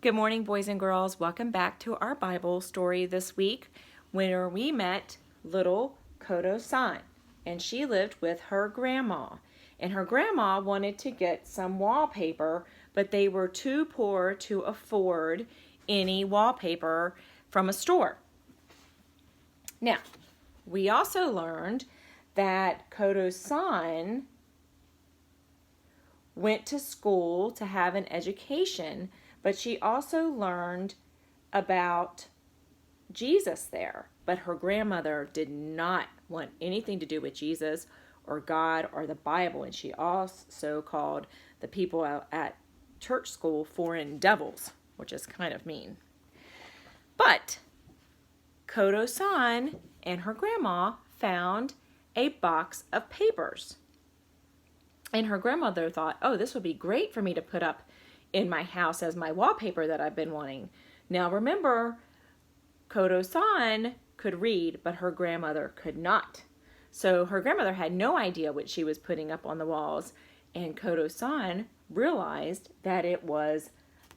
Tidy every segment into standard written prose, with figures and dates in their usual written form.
Good morning, boys and girls. Welcome back to our Bible story this week where we met little Kodo-san, and she lived with her grandma. And her grandma wanted to get some wallpaper, but they were too poor to afford any wallpaper from a store. Now, we also learned that Kodo-san went to school to have an education, but she also learned about Jesus there. But her grandmother did not want anything to do with Jesus or God or the Bible, and she also called the people at church school foreign devils, which is kind of mean. But Kodo-san and her grandma found a box of papers. And her grandmother thought, oh, this would be great for me to put up in my house as my wallpaper that I've been wanting. Now remember, Kodo-san could read, but her grandmother could not. So her grandmother had no idea what she was putting up on the walls, and Kodo-san realized that it was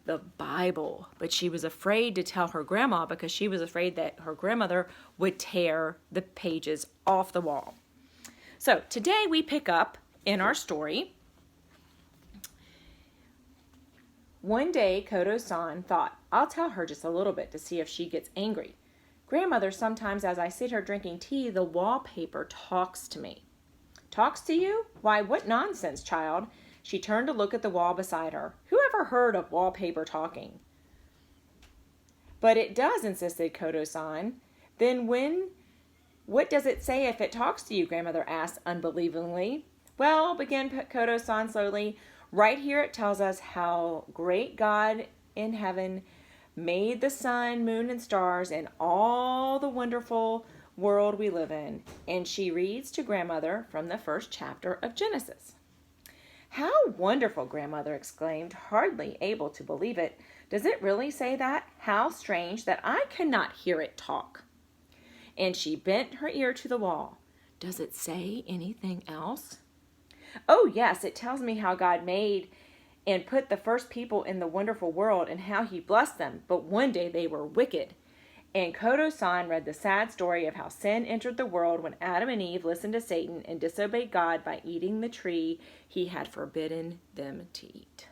the Bible. But she was afraid to tell her grandma because she was afraid that her grandmother would tear the pages off the wall. So today we pick up in our story. One day, Kodo-san thought, I'll tell her just a little bit to see if she gets angry. Grandmother, sometimes as I sit here drinking tea, the wallpaper talks to me. Talks to you? Why, what nonsense, child. She turned to look at the wall beside her. Who ever heard of wallpaper talking? But it does, insisted Kodo-san. Then what does it say if it talks to you? Grandmother asked unbelievingly. Well, began Kodo-san slowly, right here it tells us how great God in heaven made the sun, moon, and stars and all the wonderful world we live in. And she reads to grandmother from the first chapter of Genesis. How wonderful, grandmother exclaimed, hardly able to believe it. Does it really say that? How strange that I cannot hear it talk. And she bent her ear to the wall. Does it say anything else? Oh, yes, it tells me how God made and put the first people in the wonderful world and how he blessed them, but one day they were wicked. And Kodo-san read the sad story of how sin entered the world when Adam and Eve listened to Satan and disobeyed God by eating the tree he had forbidden them to eat.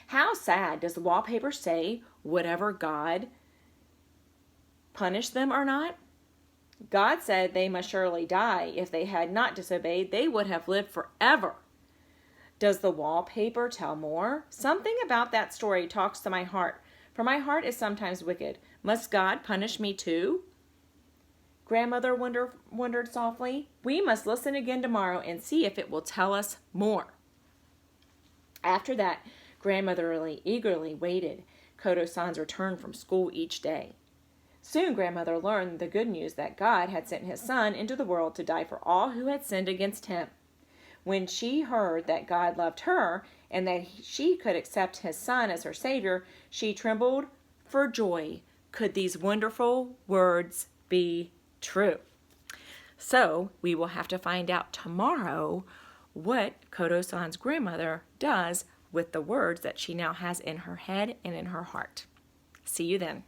How sad. Does the wallpaper say whatever God punished them or not? God said they must surely die. If they had not disobeyed, they would have lived forever. Does the wallpaper tell more? Something about that story talks to my heart, for my heart is sometimes wicked. Must God punish me too? Grandmother wondered softly. We must listen again tomorrow and see if it will tell us more. After that, grandmother really eagerly waited Kodo-san's return from school each day. Soon grandmother learned the good news that God had sent his son into the world to die for all who had sinned against him. When she heard that God loved her and that she could accept his son as her savior, she trembled for joy. Could these wonderful words be true? So we will have to find out tomorrow what Kodo-san's grandmother does with the words that she now has in her head and in her heart. See you then.